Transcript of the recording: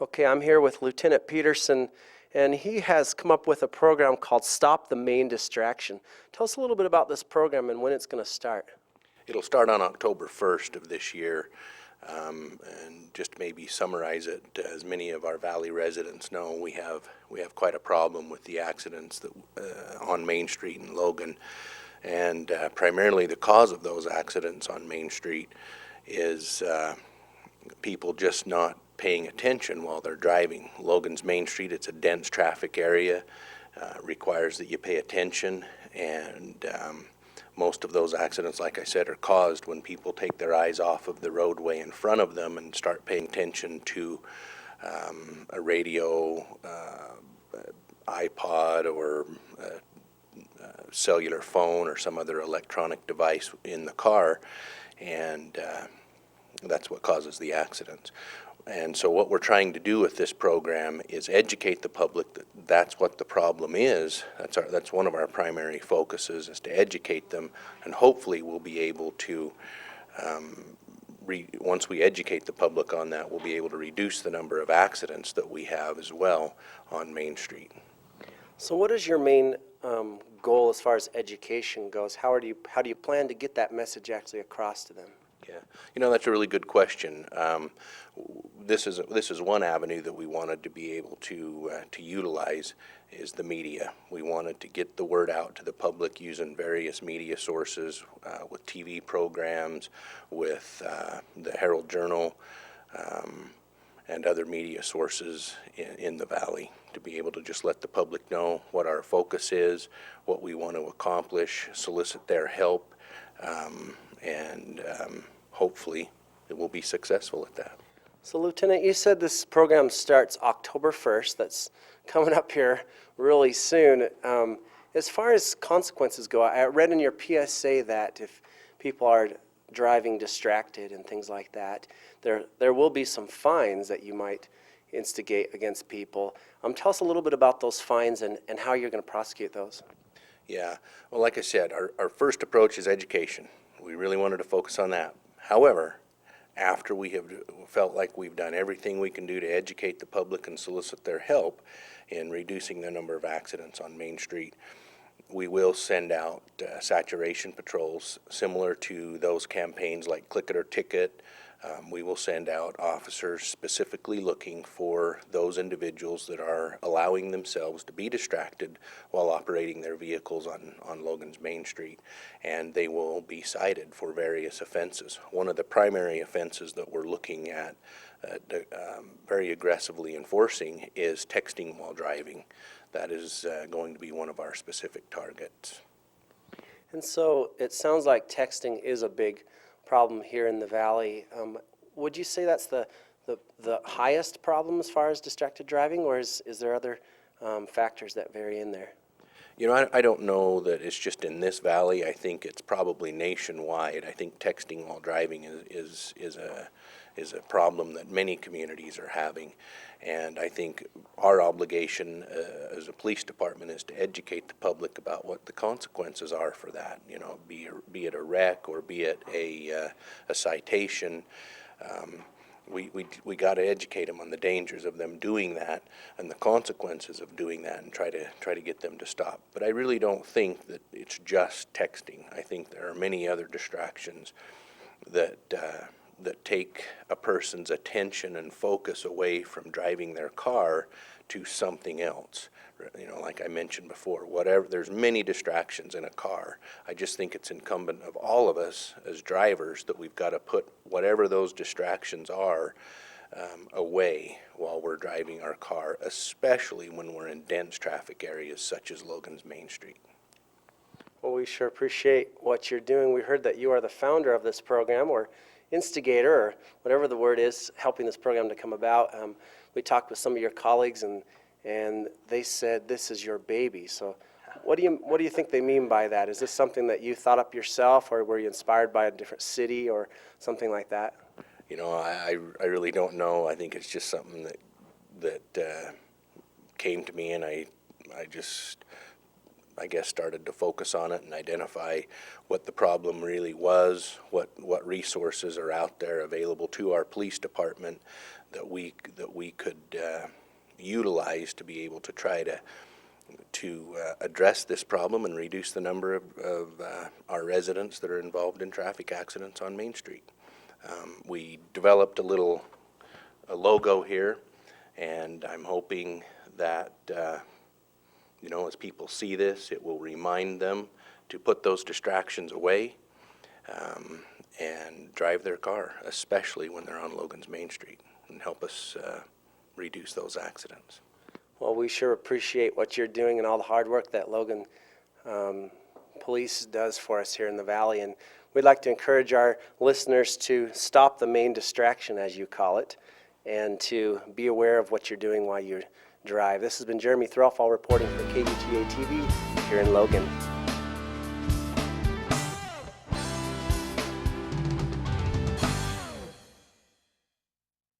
Okay, I'm here with Lieutenant Peterson, and he has come up with a program called Stop the Main Distraction. Tell us a little bit about this program and when it's going to start. It'll start on October 1st of this year, and just maybe summarize it, as many of our Valley residents know, we have quite a problem with the accidents that on Main Street in Logan, and primarily the cause of those accidents on Main Street is people just not paying attention while they're driving. Logan's Main Street, it's a dense traffic area, requires that you pay attention, and most of those accidents, like I said, are caused when people take their eyes off of the roadway in front of them and start paying attention to a radio, iPod, or cellular phone or some other electronic device in the car, and that's what causes the accidents. And so what we're trying to do with this program is educate the public that that's what the problem is. That's one of our primary focuses, is to educate them, and hopefully we'll be able to, once we educate the public on that, we'll be able to reduce the number of accidents that we have as well on Main Street. So what is your main goal as far as education goes? How do you plan to get that message actually across to them? Yeah, that's a really good question. This is one avenue that we wanted to be able to utilize, is the media. We wanted to get the word out to the public using various media sources, with TV programs, with the Herald Journal, and other media sources in the Valley, to be able to just let the public know what our focus is, what we want to accomplish, solicit their help, and hopefully it will be successful at that. So Lieutenant, you said this program starts October 1st. That's coming up here really soon. As far as consequences go, I read in your PSA that if people are driving distracted and things like that, there will be some fines that you might instigate against people. Tell us a little bit about those fines and how you're going to prosecute those. Yeah, well, like I said, our first approach is education. We really wanted to focus on that. However, after we have felt like we've done everything we can do to educate the public and solicit their help in reducing the number of accidents on Main Street, we will send out saturation patrols similar to those campaigns like Click It or Ticket. We will send out officers specifically looking for those individuals that are allowing themselves to be distracted while operating their vehicles on Logan's Main Street, and they will be cited for various offenses. One of the primary offenses that we're looking at very aggressively enforcing is texting while driving. That is going to be one of our specific targets. And so it sounds like texting is a big problem here in the Valley. Would you say that's the highest problem as far as distracted driving, or is there other factors that vary in there? I don't know that it's just in this valley. I think it's probably nationwide. I think texting while driving is a problem that many communities are having, and I think our obligation as a police department is to educate the public about what the consequences are for that. Be it a wreck or be it a citation. We got to educate them on the dangers of them doing that and the consequences of doing that, and try to get them to stop. But I really don't think that it's just texting. I think there are many other distractions that take a person's attention and focus away from driving their car to something else. Like I mentioned before, there's many distractions in a car. I just think it's incumbent of all of us as drivers that we've got to put whatever those distractions are away while we're driving our car, especially when we're in dense traffic areas such as Logan's Main Street. Well, we sure appreciate what you're doing. We heard that you are the founder of this program, or instigator, or whatever the word is, helping this program to come about. We talked with some of your colleagues, and they said this is your baby. So what do you think they mean by that? Is this something that you thought up yourself, or were you inspired by a different city or something like that? I really don't know. I think it's just something that came to me, and I guess started to focus on it and identify what the problem really was, what resources are out there available to our police department that we could utilize to be able to try to address this problem and reduce the number of our residents that are involved in traffic accidents on Main Street. We developed a logo here, and I'm hoping that you know, as people see this, it will remind them to put those distractions away and drive their car, especially when they're on Logan's Main Street, and help us reduce those accidents. Well, we sure appreciate what you're doing and all the hard work that Logan Police does for us here in the Valley. And we'd like to encourage our listeners to stop the main distraction, as you call it, and to be aware of what you're doing while you drive. This has been Jeremy Threlfall reporting for KUTA TV here in Logan.